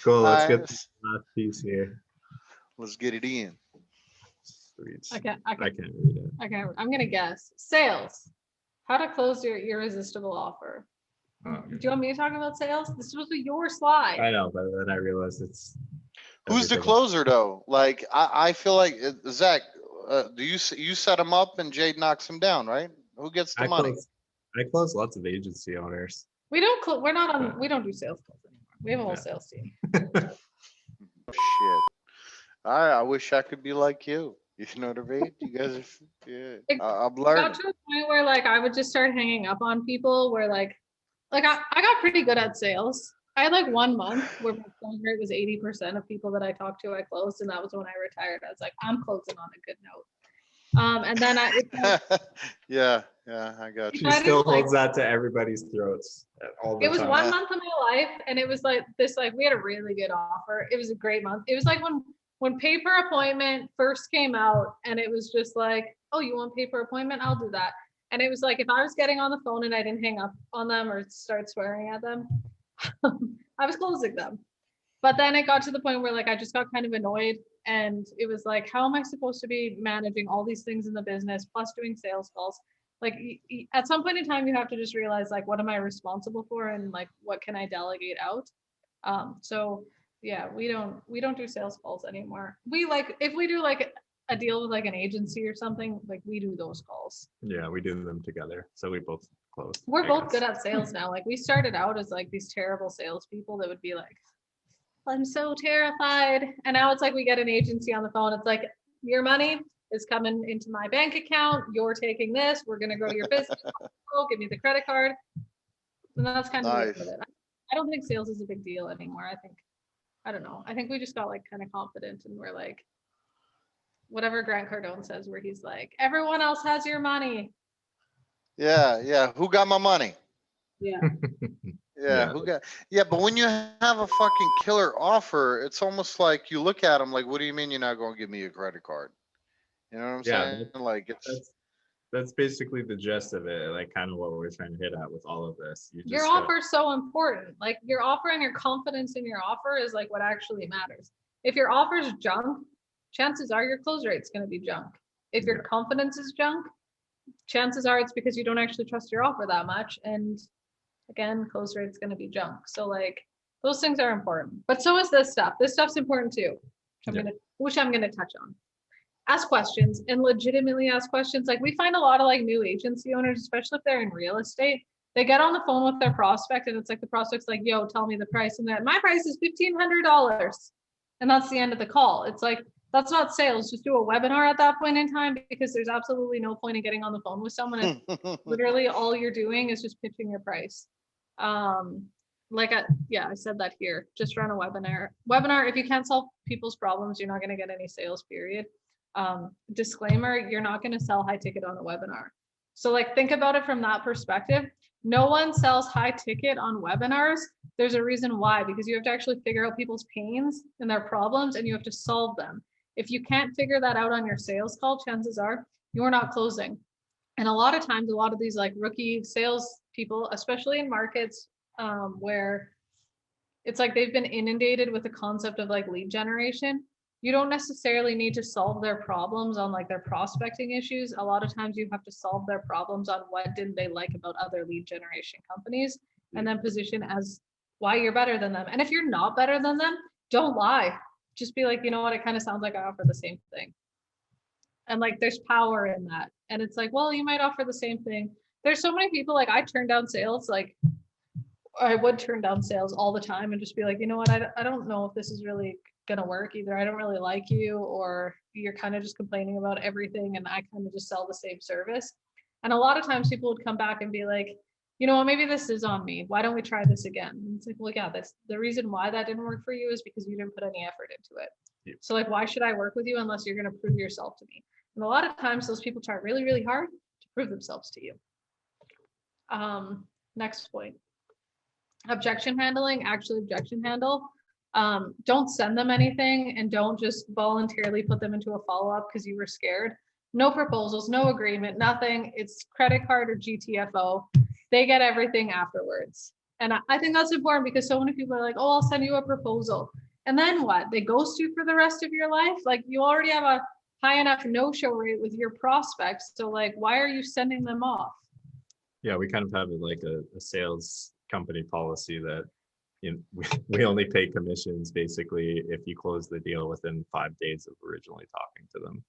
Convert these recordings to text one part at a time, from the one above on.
Cool. Let's get Nice. the last piece here. Let's get it in. Sweet. I can't read it. I'm gonna guess. Sales. How to close your irresistible offer. Oh, Do you want me to talk about sales? This is supposed to be your slide. I know, but then I realized it's. Who's the everything. closer though? Like I feel like Zach. Do you set him up and Jade knocks him down, right? Who gets the money? I close lots of agency owners. We don't we're not on we don't do sales calls anymore. We have a whole Yeah. sales team. Oh, shit. I wish I could be like you. You know what I mean? You guys are, yeah. I'm Got learning. to a point where like I would just start hanging up on people where like I got pretty good at sales. I had like 1 month where my close rate was 80% of people that I talked to, I closed, and that was when I retired. I was like, I'm closing on a good note. And then Yeah, I got She you. I still didn't, like- holds that to everybody's throats all the it was time. 1 month of my life, and it was like this, like we had a really good offer. It was a great month. It was like when pay per appointment first came out, and it was just like, oh, you want pay per appointment? I'll do that. And it was like if I was getting on the phone and I didn't hang up on them or start swearing at them, I was closing them. But then it got to the point where like I just got kind of annoyed, and it was like, how am I supposed to be managing all these things in the business plus doing sales calls? Like at some point in time, you have to just realize like, what am I responsible for, and like what can I delegate out? So yeah, we don't do sales calls anymore. We like if we do like a deal with like an agency or something, like we do those calls. Yeah, we do them together, so we both close. We're I both guess. good at sales now. Like we started out as like these terrible salespeople that would be like, I'm so terrified. And now it's like we get an agency on the phone. It's like, your money is coming into my bank account. You're taking this. We're gonna grow your business. Oh, give me the credit card. And that's kind of the end of it. I don't think sales is a big deal anymore. I don't know. I think we just got like kind of confident, and we're like, whatever Grant Cardone says, where he's like, everyone else has your money. Yeah. Who got my money? Yeah. Yeah, who got? Yeah, but when you have a fucking killer offer, it's almost like you look at them like, what do you mean you're not going to give me a credit card? You know what I'm saying? Like That's basically the gist of it, like kind of what we're trying to hit at with all of this. Your offer is so important. Like your offer and your confidence in your offer is like what actually matters. If your offer is junk, chances are your close rate's going to be junk. If your confidence is junk, chances are it's because you don't actually trust your offer that much. And again, close rate's going to be junk. So like those things are important, but so is this stuff. This stuff's important too, which I'm going to touch on. Ask questions and legitimately ask questions. Like we find a lot of like new agency owners, especially if they're in real estate, they get on the phone with their prospect and it's like the prospect's like, yo, tell me the price. And that my price is $1,500. And that's the end of the call. It's like, that's not sales. Just do a webinar at that point in time, because there's absolutely no point in getting on the phone with someone. If literally all you're doing is just pitching your price. I said that here. Just run a webinar. If you can't solve people's problems, you're not going to get any sales, period. Disclaimer, you're not going to sell high ticket on a webinar. So like, think about it from that perspective. No one sells high ticket on webinars. There's a reason why, because you have to actually figure out people's pains and their problems, and you have to solve them. If you can't figure that out on your sales call, chances are you're not closing. And a lot of times, a lot of these like rookie sales people, especially in markets where it's like they've been inundated with the concept of like lead generation, you don't necessarily need to solve their problems on like their prospecting issues. A lot of times you have to solve their problems on what didn't they like about other lead generation companies, and then position as why you're better than them. And if you're not better than them, don't lie. Just be like, you know what, it kind of sounds like I offer the same thing. And like there's power in that. And it's like, well, you might offer the same thing. There's so many people, like I turn down sales, like I would turn down sales all the time and just be like, you know what, I don't know if this is really gonna work. Either I don't really like you, or you're kind of just complaining about everything and I kind of just sell the same service. And a lot of times people would come back and be like, you know what, maybe this is on me. Why don't we try this again? And it's like, well, yeah, that's the reason why that didn't work for you, is because you didn't put any effort into it. Yeah. So like, why should I work with you unless you're going to prove yourself to me? And a lot of times those people try really, really hard to prove themselves to you. Next point. Objection handling, actually objection handle. Don't send them anything, and don't just voluntarily put them into a follow-up because you were scared. No proposals, no agreement, nothing. It's credit card or GTFO. They get everything afterwards. And I think that's important because so many people are like, oh, I'll send you a proposal. And then what? They ghost you for the rest of your life? Like you already have a high enough no-show rate with your prospects. So like, why are you sending them off? Yeah, we kind of have like a sales company policy that we only pay commissions basically if you close the deal within 5 days of originally talking to them.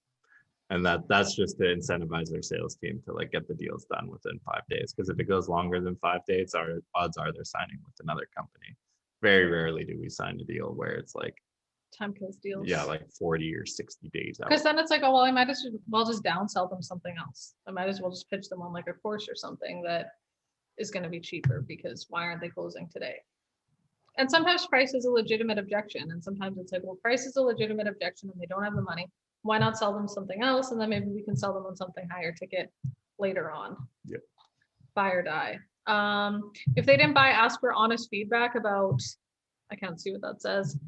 And that's just to incentivize our sales team to like get the deals done within 5 days. Because if it goes longer than 5 days, our odds are they're signing with another company. Very rarely do we sign a deal where it's like time kills deals. Yeah, like 40 or 60 days out. Because then it's like, oh, well, I might as well just downsell them something else. I might as well just pitch them on like a course or something that is going to be cheaper because why aren't they closing today? And sometimes price is a legitimate objection. And sometimes it's like, well, price is a legitimate objection and they don't have the money. Why not sell them something else? And then maybe we can sell them on something higher ticket later on. Yep. Buy or die. If they didn't buy, ask for honest feedback about, I can't see what that says,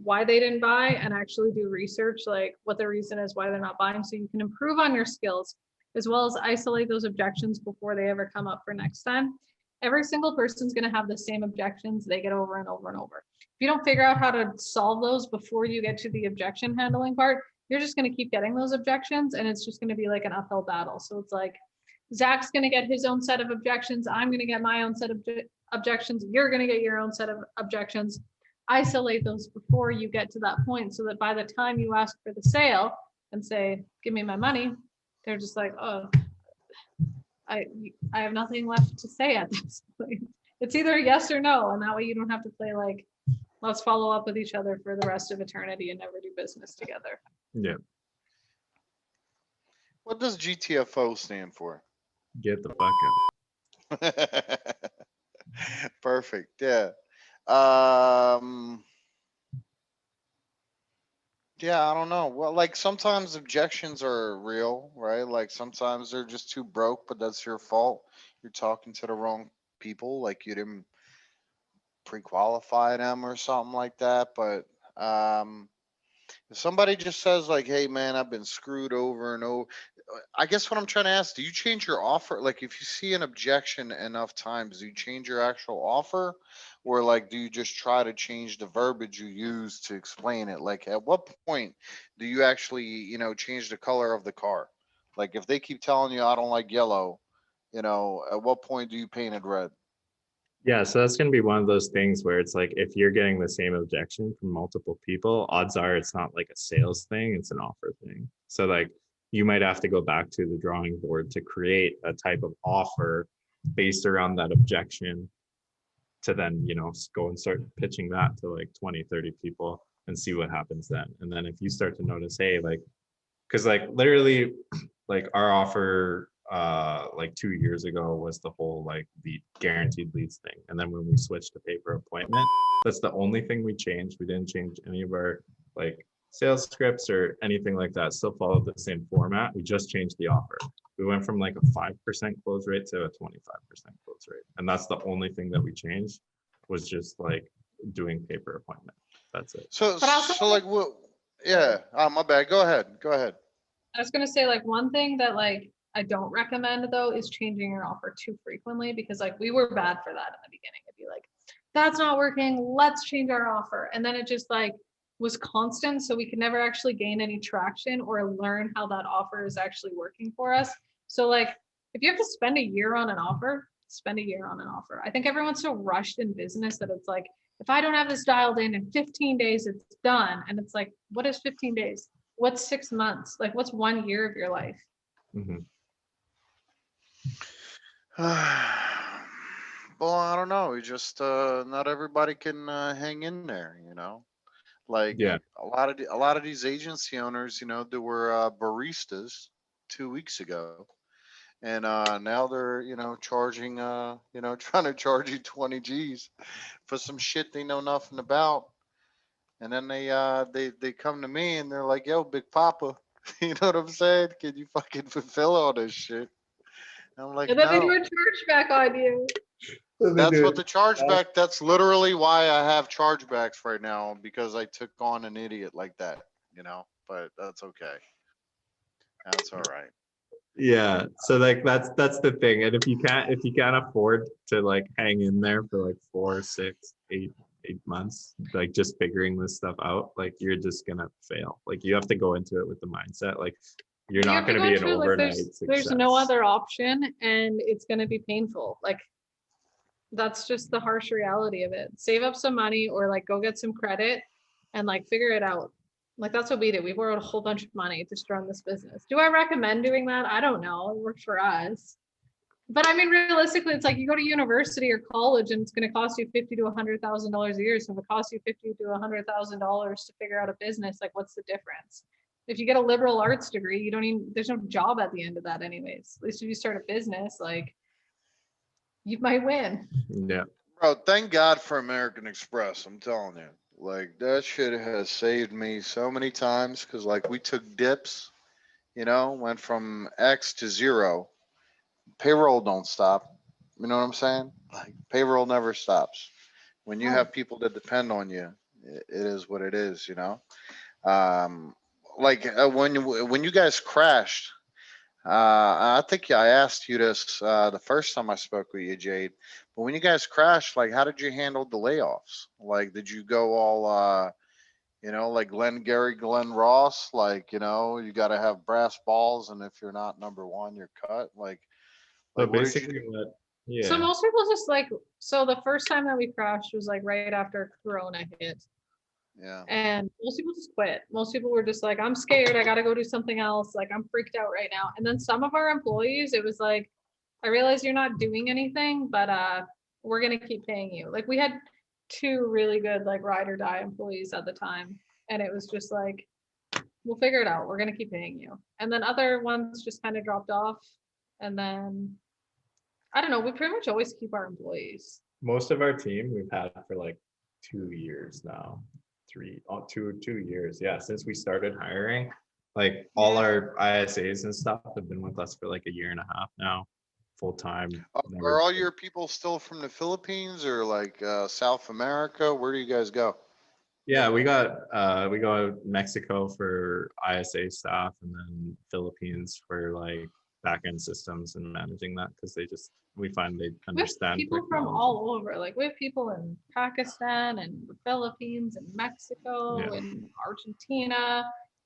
why they didn't buy, and actually do research, like what the reason is why they're not buying, so you can improve on your skills, as well as isolate those objections before they ever come up for next time. Every single person's going to have the same objections they get over and over and over. If you don't figure out how to solve those before you get to the objection handling part, you're just going to keep getting those objections, and it's just going to be like an uphill battle. So it's like, Zach's going to get his own set of objections. I'm going to get my own set of objections. You're going to get your own set of objections. Isolate those before you get to that point so that by the time you ask for the sale and say, give me my money, they're just like, oh, I have nothing left to say at this point. It's either yes or no. And that way you don't have to play like, let's follow up with each other for the rest of eternity and never do business together. Yeah. What does GTFO stand for? Get the fuck out. Perfect. Yeah. Yeah, I don't know. Well, like sometimes objections are real, right? Like sometimes they're just too broke, but that's your fault. You're talking to the wrong people, like you didn't pre-qualify them or something like that. But if somebody just says like, "Hey, man, I've been screwed over and over," I guess what I'm trying to ask: do you change your offer? Like, if you see an objection enough times, do you change your actual offer, or like, do you just try to change the verbiage you use to explain it? Like, at what point do you actually, change the color of the car? Like, if they keep telling you, "I don't like yellow," at what point do you paint it red? Yeah, so that's going to be one of those things where it's like if you're getting the same objection from multiple people, odds are it's not like a sales thing, it's an offer thing. So like you might have to go back to the drawing board to create a type of offer based around that objection to then, go and start pitching that to like 20, 30 people and see what happens then. And then if you start to notice, hey, like, because like literally like our offer like 2 years ago was the whole like the guaranteed leads thing. And then when we switched to pay per appointment, that's the only thing we changed. We didn't change any of our like sales scripts or anything like that. Still followed the same format. We just changed the offer. We went from like a 5% close rate to a 25% close rate. And that's the only thing that we changed, was just like doing pay per appointment. That's it. So like what? Yeah. My bad. Go ahead. I was going to say like one thing that like I don't recommend though is changing your offer too frequently, because like we were bad for that in the beginning. It'd be like, that's not working, let's change our offer. And then it just like was constant. So we could never actually gain any traction or learn how that offer is actually working for us. So like if you have to spend a year on an offer, spend a year on an offer. I think everyone's so rushed in business that it's like, if I don't have this dialed in 15 days, it's done. And it's like, what is 15 days? What's 6 months? Like what's 1 year of your life? Mm-hmm. Well, I don't know. We just not everybody can hang in there, Like Yeah. a lot of these agency owners, they were baristas 2 weeks ago, and now they're charging trying to charge you 20 G's for some shit they know nothing about, and then they come to me and they're like, "Yo, Big Papa," you know what I'm saying? Can you fucking fulfill all this shit? And I'm like, And then they do no. a chargeback on you. That's what the chargeback. That's literally why I have chargebacks right now, because I took on an idiot like that, But that's okay. That's all right. Yeah. So like that's the thing. And if you can't afford to like hang in there for like 4, 6, 8 months, like just figuring this stuff out, like you're just gonna fail. Like you have to go into it with the mindset, like you're You not have to gonna go be an into it like overnight there's no success. other option, and it's gonna be painful. Like that's just the harsh reality of it. Save up some money or like go get some credit and like figure it out. Like that's what we did. We borrowed a whole bunch of money to run this business. Do I recommend doing that? I don't know. It worked for us. But I mean, realistically, it's like you go to university or college and it's going to cost you $50,000 to $100,000 a year. So if it costs you $50,000 to $100,000 to figure out a business, like what's the difference? If you get a liberal arts degree, you don't even, there's no job at the end of that anyways. At least if you start a business, like you might win. Yeah. Bro, thank God for American Express. I'm telling you, like that shit has saved me so many times because like we took dips, went from X to 0. Payroll don't stop. You know what I'm saying? Like payroll never stops. When you Oh, have people that depend on you, it is what it is. Um, like when you guys crashed, I think I asked you this the first time I spoke with you, Jade. But when you guys crashed, like, how did you handle the layoffs? Like, did you go all, like Glenn Ross? Like, you got to have brass balls, and if you're not number one, you're cut. So What did you basically do? what, so yeah. most people just like, so the first time that we crashed was like right after Corona hit. Yeah. And most people just quit. Most people were just like, I'm scared. I got to go do something else. Like, I'm freaked out right now. And then some of our employees, it was like, I realize you're not doing anything, but we're going to keep paying you. Like, we had two really good, like, ride or die employees at the time. And it was just like, we'll figure it out. We're going to keep paying you. And then other ones just kind of dropped off. And then, I don't know, we pretty much always keep our employees. Most of our team we've had for like 2 years now. 2 years. Yeah, since we started hiring. Like all Yeah. our ISAs and stuff have been with us for like a year and a half now, full time. Are all your people still from the Philippines or like South America? Where do you guys go? Yeah, we go Mexico for ISA staff and then Philippines for like back end systems and managing that because we find they We have understand people from technology. all over. Like we have people in Pakistan and the Philippines and Mexico Yeah. and Argentina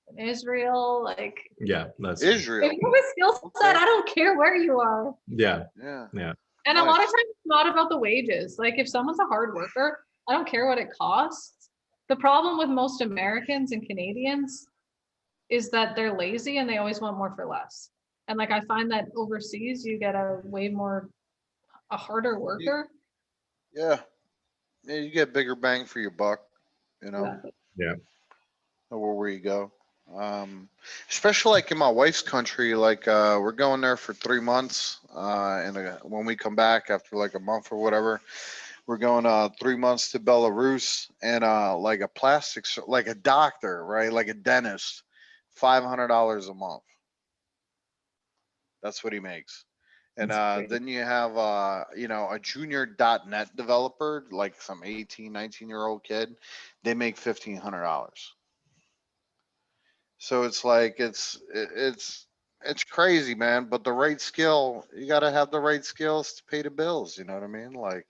and Israel. Like Yeah, that's Israel. if you have a skill set, Okay. I don't care where you are. yeah, Yeah. yeah. And a lot of Nice. times it's not about the wages. Like if someone's a hard worker, I don't care what it costs. The problem with most Americans and Canadians is that they're lazy and they always want more for less. And like I find that overseas you get a harder You, worker. yeah. Yeah, you get bigger bang for your buck, you know, Exactly. Yeah. where you go. Um, Especially like in my wife's country, like we're going there for 3 months, and when we come back after like a month or whatever, we're going 3 months to Belarus, and like like a doctor, right, like a dentist, $500 a month. That's what he makes. And It's crazy. then you have a junior .NET developer, like some 18, 19-year-old kid, they make $1,500. So it's like it's crazy, man. But the right skill, you got to have the right skills to pay the bills. You know what I mean? Like